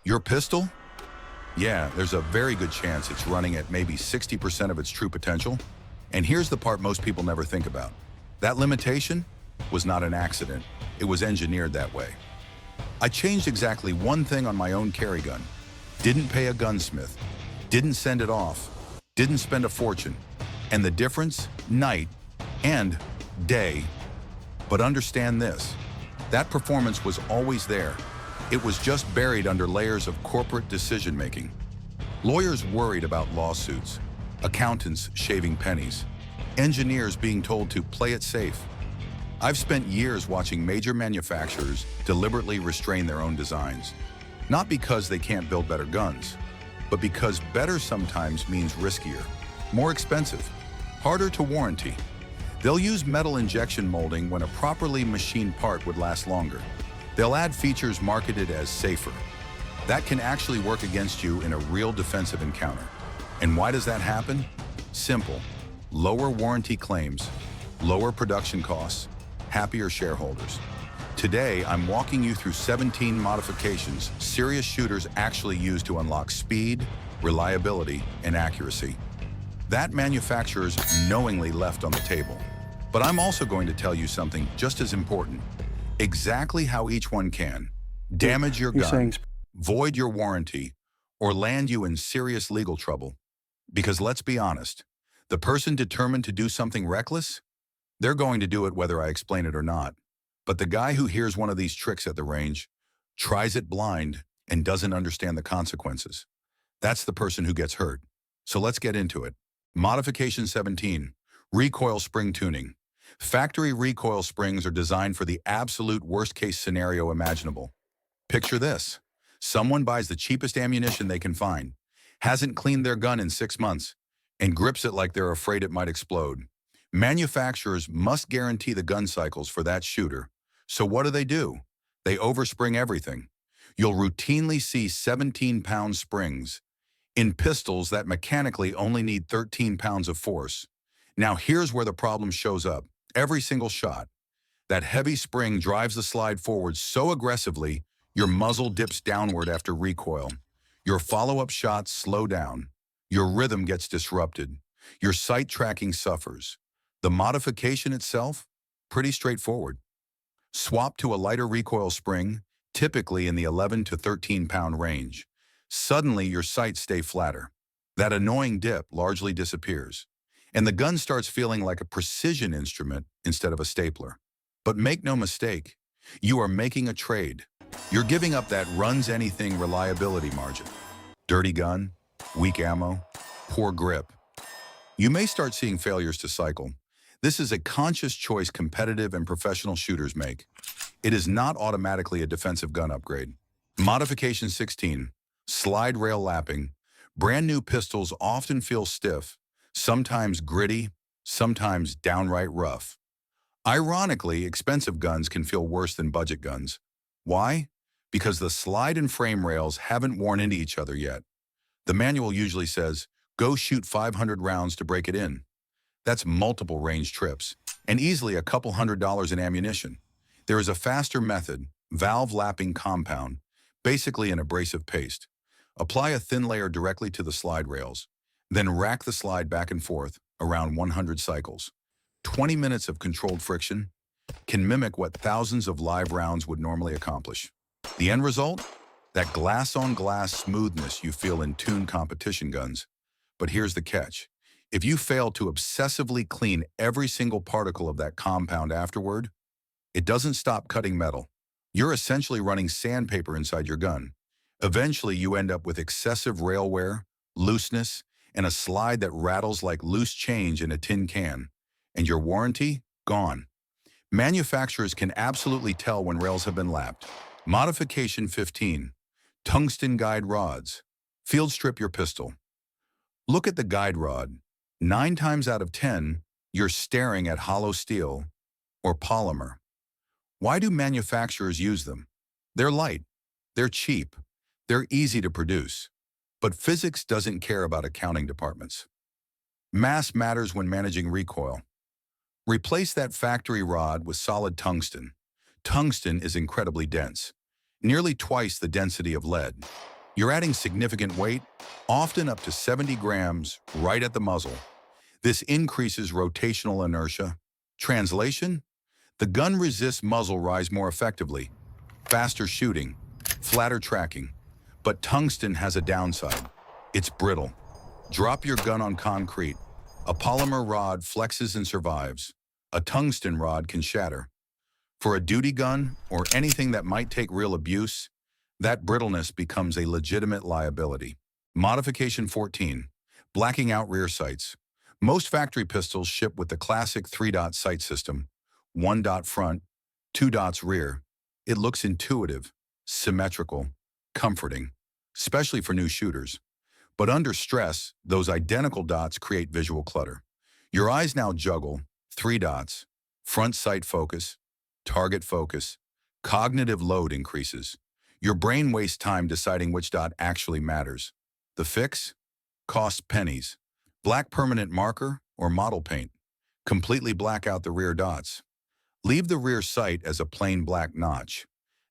Your pistol? Yeah, there's a very good chance it's running at maybe 60% of its true potential. And here's the part most people never think about. That limitation was not an accident. It was engineered that way. I changed exactly one thing on my own carry gun. Didn't pay a gunsmith. Didn't send it off. Didn't spend a fortune. And the difference? Night and day. But understand this. That performance was always there. It was just buried under layers of corporate decision-making. Lawyers worried about lawsuits. Accountants shaving pennies. Engineers being told to play it safe. I've spent years watching major manufacturers deliberately restrain their own designs. Not because they can't build better guns, but because better sometimes means riskier, more expensive, harder to warranty. They'll use metal injection molding when a properly machined part would last longer. They'll add features marketed as safer. That can actually work against you in a real defensive encounter. And why does that happen? Simple. Lower warranty claims, lower production costs, happier shareholders. Today, I'm walking you through 17 modifications serious shooters actually use to unlock speed, reliability, and accuracy. That manufacturers knowingly left on the table. But I'm also going to tell you something just as important. Exactly how each one can damage your gun, void your warranty, or land you in serious legal trouble. Because let's be honest, the person determined to do something reckless, they're going to do it whether I explain it or not. But the guy who hears one of these tricks at the range, tries it blind, and doesn't understand the consequences, that's the person who gets hurt. So let's get into it. Modification 17, recoil spring tuning. Factory recoil springs are designed for the absolute worst-case scenario imaginable. Picture this. Someone buys the cheapest ammunition they can find, hasn't cleaned their gun in 6 months, and grips it like they're afraid it might explode. Manufacturers must guarantee the gun cycles for that shooter. So what do? They overspring everything. You'll routinely see 17-pound springs in pistols that mechanically only need 13 pounds of force. Now here's where the problem shows up. Every single shot, that heavy spring drives the slide forward so aggressively, your muzzle dips downward after recoil. Your follow-up shots slow down. Your rhythm gets disrupted. Your sight tracking suffers. The modification itself? Pretty straightforward. Swap to a lighter recoil spring, typically in the 11 to 13 pound range. Suddenly, your sights stay flatter. That annoying dip largely disappears, and the gun starts feeling like a precision instrument instead of a stapler. But make no mistake, you are making a trade. You're giving up that runs-anything reliability margin. Dirty gun, weak ammo, poor grip. You may start seeing failures to cycle. This is a conscious choice competitive and professional shooters make. It is not automatically a defensive gun upgrade. Modification 16, slide rail lapping. Brand new pistols often feel stiff, sometimes gritty, sometimes downright rough. Ironically, expensive guns can feel worse than budget guns. Why? Because the slide and frame rails haven't worn into each other yet. The manual usually says, go shoot 500 rounds to break it in. That's multiple range trips, and easily a couple $100s in ammunition. There is a faster method, valve lapping compound, basically an abrasive paste. Apply a thin layer directly to the slide rails, then rack the slide back and forth around 100 cycles. 20 minutes of controlled friction can mimic what thousands of live rounds would normally accomplish. The end result? That glass-on-glass smoothness you feel in tuned competition guns. But here's the catch. If you fail to obsessively clean every single particle of that compound afterward, it doesn't stop cutting metal. You're essentially running sandpaper inside your gun. Eventually, you end up with excessive rail wear, looseness, and a slide that rattles like loose change in a tin can. And your warranty? Gone. Manufacturers can absolutely tell when rails have been lapped. Modification 15. Tungsten guide rods. Field strip your pistol. Look at the guide rod. 9 times out of 10, you're staring at hollow steel or polymer. Why do manufacturers use them? They're light, they're cheap, they're easy to produce. But physics doesn't care about accounting departments. Mass matters when managing recoil. Replace that factory rod with solid tungsten. Tungsten is incredibly dense, nearly twice the density of lead. You're adding significant weight, often up to 70 grams, right at the muzzle. This increases rotational inertia. Translation? The gun resists muzzle rise more effectively, faster shooting, flatter tracking. But tungsten has a downside. It's brittle. Drop your gun on concrete. A polymer rod flexes and survives. A tungsten rod can shatter. For a duty gun or anything that might take real abuse, that brittleness becomes a legitimate liability. Modification 14. Blacking out rear sights. Most factory pistols ship with the classic 3-dot sight system. 1 dot front, 2 dots rear. It looks intuitive, symmetrical, comforting, especially for new shooters. But under stress, those identical dots create visual clutter. Your eyes now juggle 3 dots, front sight focus, target focus, cognitive load increases. Your brain wastes time deciding which dot actually matters. The fix? Costs pennies. Black permanent marker or model paint. Completely black out the rear dots. Leave the rear sight as a plain black notch.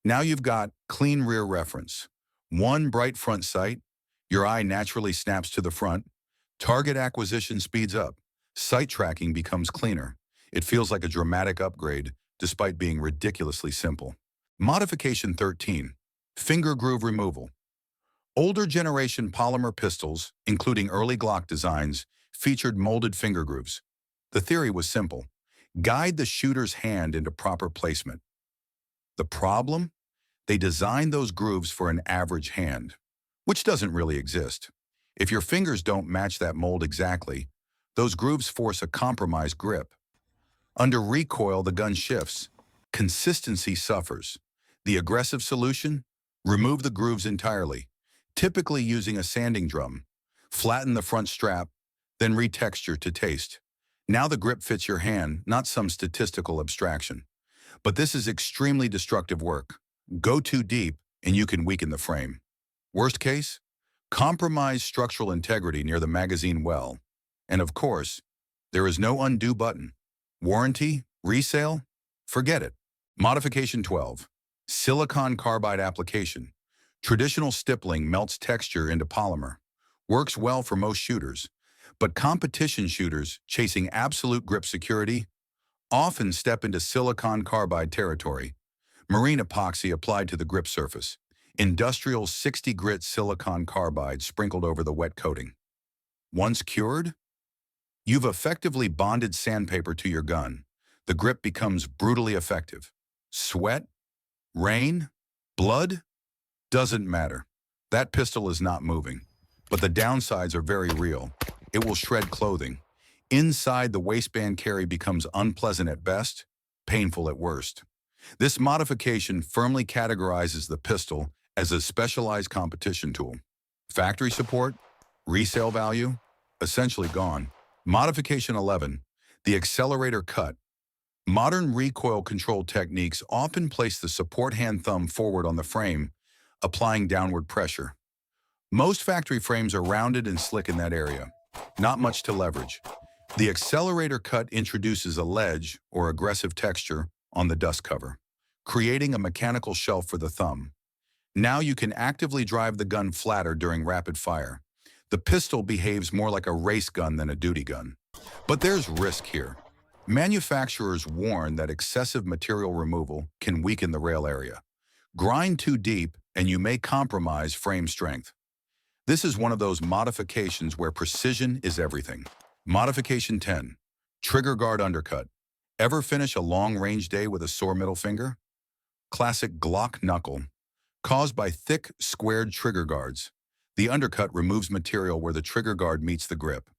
Now you've got clean rear reference. One bright front sight. Your eye naturally snaps to the front. Target acquisition speeds up. Sight tracking becomes cleaner. It feels like a dramatic upgrade, despite being ridiculously simple. Modification 13. Finger groove removal. Older generation polymer pistols, including early Glock designs, featured molded finger grooves. The theory was simple. Guide the shooter's hand into proper placement. The problem? They designed those grooves for an average hand, which doesn't really exist. If your fingers don't match that mold exactly, those grooves force a compromised grip. Under recoil, the gun shifts. Consistency suffers. The aggressive solution? Remove the grooves entirely, typically using a sanding drum. Flatten the front strap, then retexture to taste. Now the grip fits your hand, not some statistical abstraction. But this is extremely destructive work. Go too deep, and you can weaken the frame. Worst case? Compromise structural integrity near the magazine well. And of course, there is no undo button. Warranty? Resale? Forget it. Modification 12. Silicon carbide application. Traditional stippling melts texture into polymer. Works well for most shooters. But competition shooters chasing absolute grip security often step into silicon carbide territory. Marine epoxy applied to the grip surface. Industrial 60 grit silicon carbide sprinkled over the wet coating. Once cured, you've effectively bonded sandpaper to your gun. The grip becomes brutally effective. Sweat? Rain? Blood? Doesn't matter. That pistol is not moving. But the downsides are very real. It will shred clothing. Inside, the waistband carry becomes unpleasant at best, painful at worst. This modification firmly categorizes the pistol as a specialized competition tool. Factory support? Resale value? Essentially gone. Modification 11. The accelerator cut. Modern recoil control techniques often place the support hand thumb forward on the frame, applying downward pressure. Most factory frames are rounded and slick in that area. Not much to leverage. The accelerator cut introduces a ledge or aggressive texture on the dust cover, creating a mechanical shelf for the thumb. Now you can actively drive the gun flatter during rapid fire. The pistol behaves more like a race gun than a duty gun. But there's risk here. Manufacturers warn that excessive material removal can weaken the rail area. Grind too deep and you may compromise frame strength. This is one of those modifications where precision is everything. Modification 10. Trigger guard undercut. Ever finish a long-range day with a sore middle finger? Classic Glock knuckle. Caused by thick, squared trigger guards. The undercut removes material where the trigger guard meets the grip,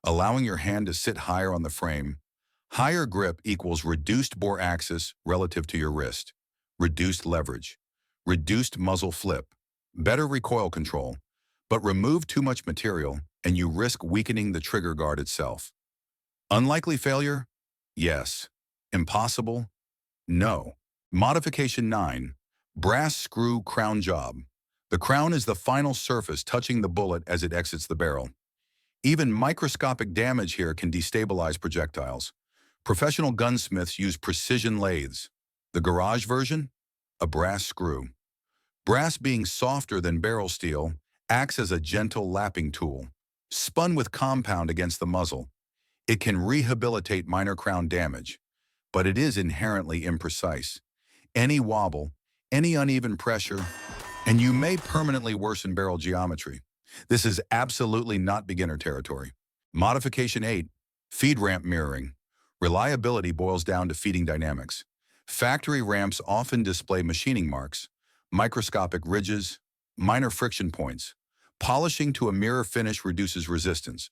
allowing your hand to sit higher on the frame. Higher grip equals reduced bore axis relative to your wrist, reduced leverage, reduced muzzle flip, better recoil control, but remove too much material and you risk weakening the trigger guard itself. Unlikely failure? Yes. Impossible? No. Modification 9. Brass screw crown job. The crown is the final surface touching the bullet as it exits the barrel. Even microscopic damage here can destabilize projectiles. Professional gunsmiths use precision lathes. The garage version? A brass screw. Brass, being softer than barrel steel, acts as a gentle lapping tool. Spun with compound against the muzzle, it can rehabilitate minor crown damage, but it is inherently imprecise. Any wobble, any uneven pressure, and you may permanently worsen barrel geometry. This is absolutely not beginner territory. Modification 8, feed ramp mirroring. Reliability boils down to feeding dynamics. Factory ramps often display machining marks, microscopic ridges, minor friction points. Polishing to a mirror finish reduces resistance.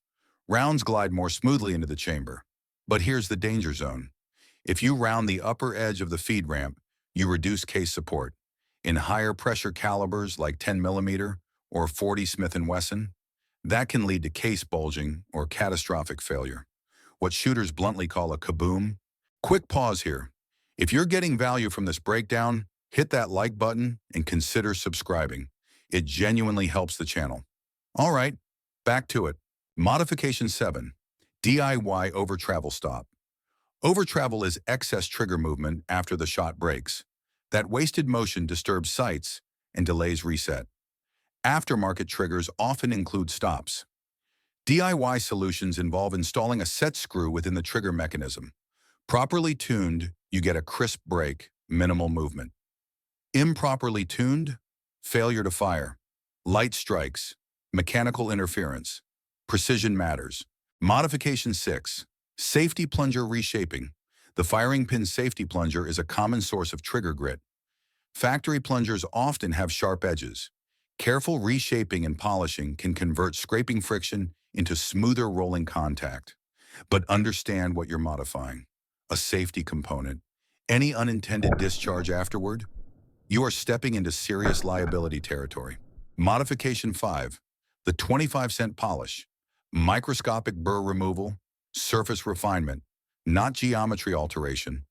Rounds glide more smoothly into the chamber. But here's the danger zone. If you round the upper edge of the feed ramp, you reduce case support. In higher pressure calibers like 10mm or 40 Smith & Wesson, that can lead to case bulging or catastrophic failure, what shooters bluntly call a kaboom. Quick pause here. If you're getting value from this breakdown, hit that like button and consider subscribing. It genuinely helps the channel. All right, back to it. Modification 7, DIY over-travel stop. Over-travel is excess trigger movement after the shot breaks. That wasted motion disturbs sights and delays reset. Aftermarket triggers often include stops. DIY solutions involve installing a set screw within the trigger mechanism. Properly tuned, you get a crisp break, minimal movement. Improperly tuned, failure to fire, light strikes, mechanical interference. Precision matters. Modification 6, safety plunger reshaping. The firing pin safety plunger is a common source of trigger grit. Factory plungers often have sharp edges. Careful reshaping and polishing can convert scraping friction into smoother rolling contact. But understand what you're modifying. A safety component. Any unintended discharge afterward, you are stepping into serious liability territory. Modification 5, the 25-cent polish. Microscopic burr removal, surface refinement, not geometry alteration.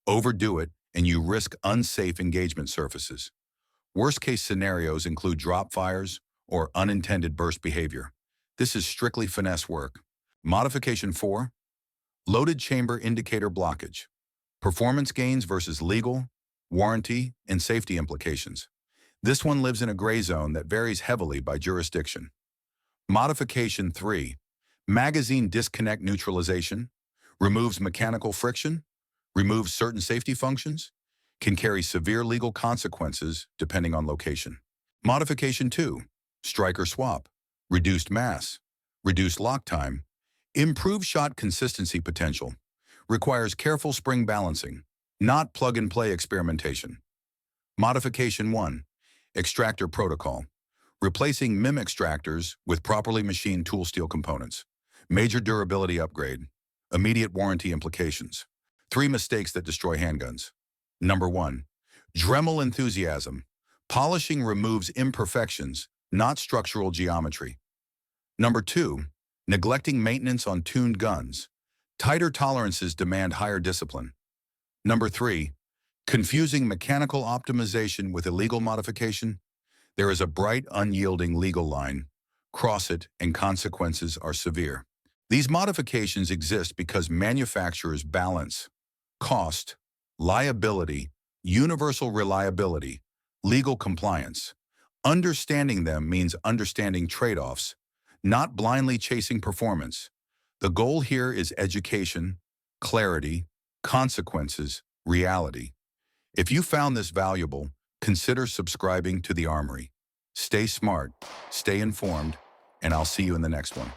Overdo it and you risk unsafe engagement surfaces. Worst-case scenarios include drop fires or unintended burst behavior. This is strictly finesse work. Modification 4, loaded chamber indicator blockage. Performance gains versus legal, warranty, and safety implications. This one lives in a gray zone that varies heavily by jurisdiction. Modification 3, magazine disconnect neutralization. Removes mechanical friction, removes certain safety functions, can carry severe legal consequences depending on location. Modification 2, striker swap. Reduced mass, reduced lock time, improved shot consistency potential. Requires careful spring balancing, not plug-and-play experimentation. Modification 1, extractor protocol. Replacing MIM extractors with properly machined tool steel components. Major durability upgrade. Immediate warranty implications. 3 mistakes that destroy handguns. Number 1, Dremel enthusiasm. Polishing removes imperfections, not structural geometry. Number 2, neglecting maintenance on tuned guns. Tighter tolerances demand higher discipline. Number 3, confusing mechanical optimization with illegal modification. There is a bright, unyielding legal line. Cross it and consequences are severe. These modifications exist because manufacturers balance cost, liability, universal reliability, legal compliance. Understanding them means understanding trade-offs, not blindly chasing performance. The goal here is education, clarity, consequences, reality. If you found this valuable, consider subscribing to The Armory. Stay smart, stay informed, and I'll see you in the next one.